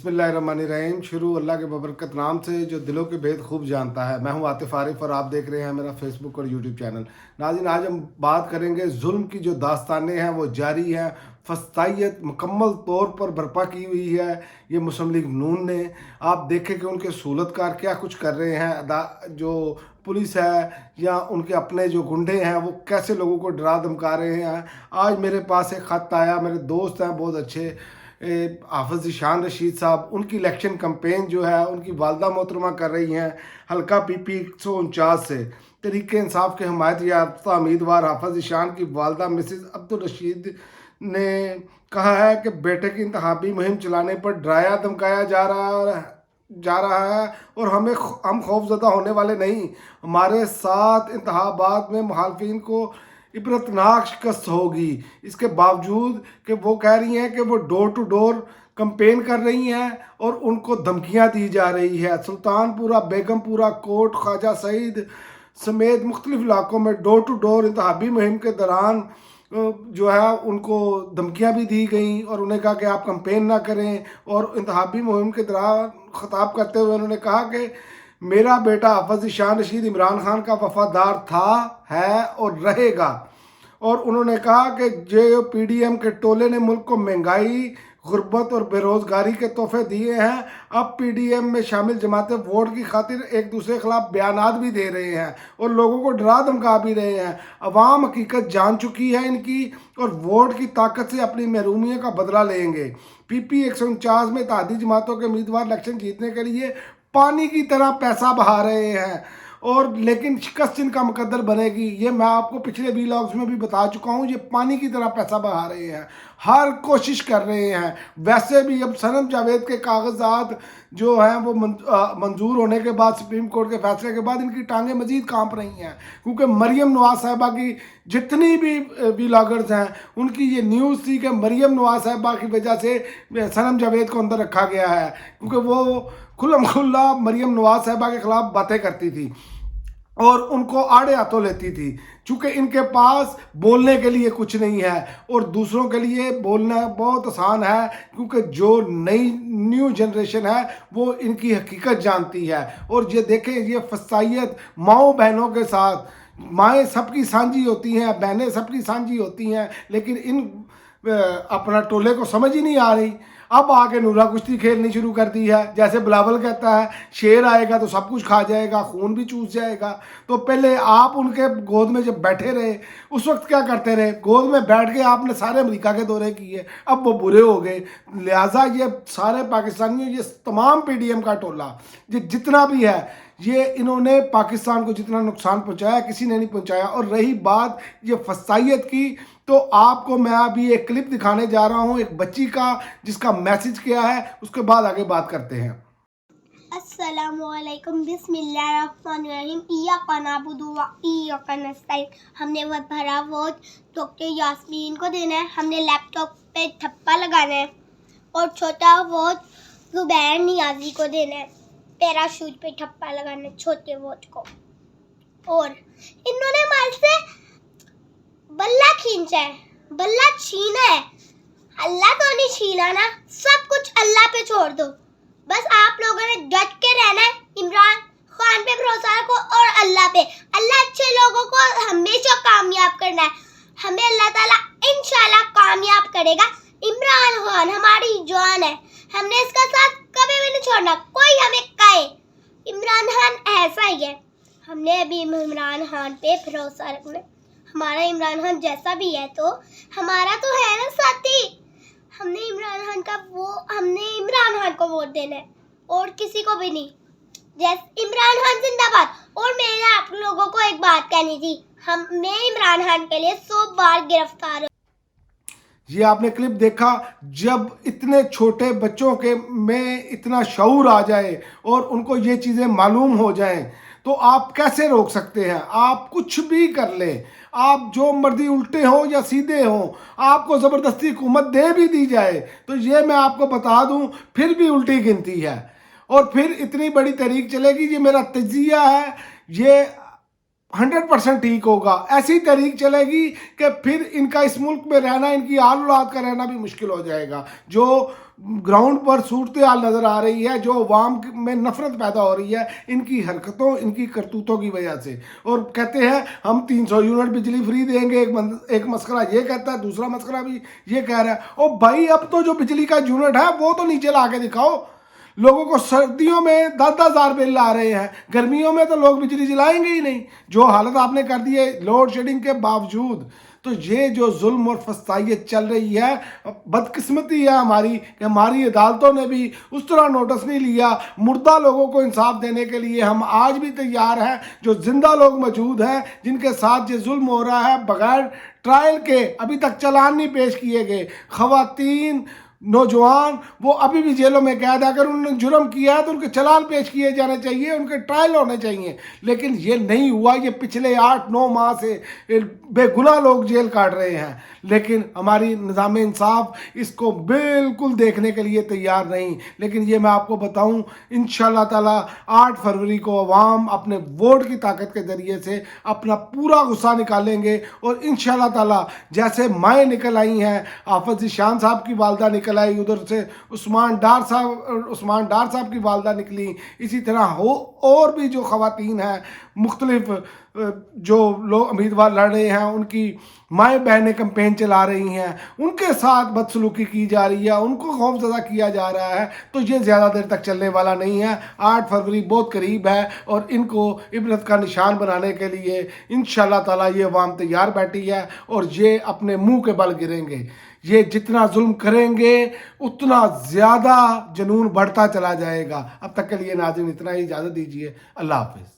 बिस्मिल्लाहिर्रहमानिर्रहीम। शुरू अल्लाह के बबरकत नाम से जो दिलों के भेद खूब जानता है। मैं हूं आतिफ आरिफ और आप देख रहे हैं मेरा फेसबुक और यूट्यूब चैनल। नाज़रीन, आज हम बात करेंगे जुल्म की जो दास्तानें हैं वो जारी हैं। फस्तायत मुकम्मल तौर पर बर्पा की हुई है ये मुस्लिम लीग नून ने। आप देखें कि उनके सूलतकार क्या कुछ कर रहे हैं। जो पुलिस है या उनके अपने जो गुंडे हैं वो कैसे लोगों को डरा धमका रहे हैं। आज मेरे पास एक ख़त आया, मेरे दोस्त हैं बहुत अच्छे हाफिज़ ज़ीशान रशीद साहब, उनकी इलेक्शन कैंपेन जो है उनकी वालदा मोहतरमा कर रही हैं हल्का PP 149 से। तहरीक इंसाफ के हमायत याफ्ता उम्मीदवार हाफिज़ ज़ीशान की वालदा मिसिज अब्दुल रशीद ने कहा है कि बेटे की इंतखाबी मुहिम चलाने पर डराया धमकाया जा रहा है और हम खौफजदा होने वाले नहीं। हमारे साथ इंतखाबात में मुखालफिन को इबरतनाक शिकस्त होगी। इसके बावजूद कि वो कह रही हैं कि वो डोर टू डोर कंपेन कर रही हैं और उनको धमकियां दी जा रही है। सुल्तानपुरा, बेगमपुरा, कोट, ख्वाजा सईद समेत मुख्तलिफ इलाकों में डोर टू डोर इंतखाबी मुहिम के दौरान जो है उनको धमकियां भी दी गई और उन्हें कहा कि आप कंपेन ना करें। और इंतखाबी मुहिम के दौरान खिताब करते हुए उन्होंने कहा कि मेरा बेटा हाफिज़ ज़ीशान रशीद इमरान खान का वफादार था, है और रहेगा। और उन्होंने कहा कि जो PDM के टोले ने मुल्क को महंगाई, गुर्बत और बेरोज़गारी के तोहफे दिए हैं, अब PDM में शामिल जमातें वोट की खातिर एक दूसरे के खिलाफ बयानात भी दे रहे हैं और लोगों को डरा धमका भी रहे हैं। अवाम हकीकत जान चुकी है इनकी और वोट की ताकत से अपनी महरूमियों का बदला लेंगे। PP 149 में इत्तेहादी जमातों के उम्मीदवार इलेक्शन जीतने के लिए पानी की तरह पैसा बहा रहे हैं और लेकिन शिकस्त इनका मुकद्दर बनेगी। ये मैं आपको पिछले व्लॉग्स में भी बता चुका हूँ। ये पानी की तरह पैसा बहा रहे हैं, हर कोशिश कर रहे हैं। वैसे भी अब सनम जावेद के कागजात जो हैं वो मंजूर होने के बाद, सुप्रीम कोर्ट के फैसले के बाद इनकी टांगें मजीद कांप रही हैं, क्योंकि मरियम नवाज साहिबा की जितनी भी व्लॉगर्स हैं उनकी ये न्यूज़ थी कि मरियम नवाज साहिबा की वजह से सनम जावेद को अंदर रखा गया है, क्योंकि वो खुल्लम खुल्ला मरियम नवाज साहिबा के खिलाफ बातें करती थी और उनको आड़े हाथों लेती थी। चूँकि इनके पास बोलने के लिए कुछ नहीं है और दूसरों के लिए बोलना बहुत आसान है, क्योंकि जो न्यू जनरेशन है वो इनकी हकीकत जानती है। और ये देखें, ये फसाइयत माओ बहनों के साथ, माएँ सबकी साझी होती हैं, बहनें सबकी साझी होती हैं, लेकिन इन अपना टोले को समझ ही नहीं आ रही। अब आके नूरा कुश्ती खेलनी शुरू कर दी है। जैसे बिलावल कहता है शेर आएगा तो सब कुछ खा जाएगा, खून भी चूस जाएगा। तो पहले आप उनके गोद में जब बैठे रहे उस वक्त क्या करते रहे? गोद में बैठ के आपने सारे अमेरिका के दौरे किए, अब वो बुरे हो गए। लिहाजा ये सारे पाकिस्तानियों, ये तमाम PDM का टोला, ये जितना भी है, ये इन्होंने पाकिस्तान को जितना नुकसान पहुंचाया किसी ने नहीं पहुंचाया। और रही बात ये फसाइयत की, तो आपको मैं अभी एक क्लिप दिखाने जा रहा हूं एक बच्ची का, जिसका मैसेज क्या है, उसके बाद आगे बात करते हैं। अस्सलामुअलैकुम, बिस्मिल्लाहिर्रहमानिर्रहीम, इय्याका नअबुदु व इय्याका नस्तईन। हमने वह भरा वोट डॉक्टर यास्मीन को देना है, हमने लैपटॉप पे थप्पा लगाना है। और छोटा वोट जुबैर नियाजी को देना है, पैराशूट पे ठप्पा लगाना है छोटे वोट को। और इन्होंने हमारे से बल्ला खींचा है, बल्ला छीना है। अल्लाह तो नहीं छीना ना, सब कुछ अल्लाह पे छोड़ दो। बस आप लोगों ने डट के रहना है, इमरान खान पे भरोसा रखो और अल्लाह पे। अल्लाह अच्छे लोगों को हमेशा कामयाब करना है, हमें अल्लाह ताला इंशाल्लाह कामयाब करेगा। इमरान खान हमारी जान है, हमने इसका साथ कभी भी नहीं छोड़ना। कोई हमें कहे इमरान खान ऐसा ही है, हमने अभी इमरान खान पे भरोसा रखना। हमारा इमरान खान जैसा भी है तो हमारा तो है ना साथी। हमने इमरान खान को वोट देना है और किसी को भी नहीं। जैसे इमरान खान जिंदाबाद। और मैंने आप लोगों को एक बात कहनी थी, मैं इमरान खान के लिए 100 बार गिरफ्तार हूँ। ये आपने क्लिप देखा। जब इतने छोटे बच्चों के में इतना शऊर आ जाए और उनको ये चीज़ें मालूम हो जाएं, तो आप कैसे रोक सकते हैं? आप कुछ भी कर लें, आप जो मर्जी उल्टे हो या सीधे हो, आपको ज़बरदस्ती हुकूमत दे भी दी जाए तो ये मैं आपको बता दूं फिर भी उल्टी गिनती है और फिर इतनी बड़ी तहरीक चलेगी। ये मेरा तजिया है, ये 100% ठीक होगा। ऐसी तहरीक चलेगी कि फिर इनका इस मुल्क में रहना, इनकी आल औलाद का रहना भी मुश्किल हो जाएगा। जो ग्राउंड पर सूरत हाल नज़र आ रही है, जो अवाम में नफरत पैदा हो रही है इनकी हरकतों, इनकी करतूतों की वजह से। और कहते हैं हम 300 यूनिट बिजली फ्री देंगे, एक मस्करा ये कहता है, दूसरा मस्करा भी ये कह रहा है। ओ भाई, अब तो जो बिजली का यूनिट है वो तो नीचे ला के दिखाओ। लोगों को सर्दियों में 10,000 बिल आ रहे हैं, गर्मियों में तो लोग बिजली जलाएंगे ही नहीं। जो हालत आपने कर दी है लोड शेडिंग के बावजूद, तो ये जो जुल्म और फस्तायत चल रही है, बदकिस्मती है हमारी कि हमारी अदालतों ने भी उस तरह नोटिस नहीं लिया। मुर्दा लोगों को इंसाफ देने के लिए हम आज भी तैयार हैं। जो जिंदा लोग मौजूद हैं जिनके साथ ये जुल्म हो रहा है, बगैर ट्रायल के अभी तक चालान नहीं पेश किए गए, खवातीन, नौजवान, वो अभी भी जेलों में कैद है। अगर उन्होंने जुर्म किया है तो उनके चालान पेश किए जाने चाहिए, उनके ट्रायल होने चाहिए। लेकिन ये नहीं हुआ। ये पिछले 8-9 माह से बेगुनाह लोग जेल काट रहे हैं, लेकिन हमारी निज़ाम इंसाफ इसको बिल्कुल देखने के लिए तैयार नहीं। लेकिन ये मैं आपको बताऊं, इंशाल्लाह ताला 8 फरवरी को अवाम अपने वोट की ताकत के ज़रिए से अपना पूरा गुस्सा निकालेंगे। और इंशाल्लाह ताला जैसे माएँ निकल आई हैं, आफत ज़ीशान साहब की वालदा निकल आई, उधर से उस्मान डार साहब की वालदा निकली, इसी तरह हो और भी जो ख़वातीन हैं, मुख्तलिफ जो लोग उम्मीदवार लड़ रहे हैं, उनकी माएँ बहनें कैंपेन चला रही हैं, उनके साथ बदसलूकी की जा रही है, उनको खौफजदा किया जा रहा है। तो ये ज़्यादा देर तक चलने वाला नहीं है। 8 फरवरी बहुत करीब है और इनको इबरत का निशान बनाने के लिए इंशाल्लाह ताला ये अवाम तैयार बैठी है और ये अपने मुंह के बल गिरेंगे। ये जितना जुल्म करेंगे उतना ज़्यादा जुनून बढ़ता चला जाएगा। अब तक के लिए नाज़रीन इतना ही, इजाज़त दीजिए। अल्लाह हाफ़िज़।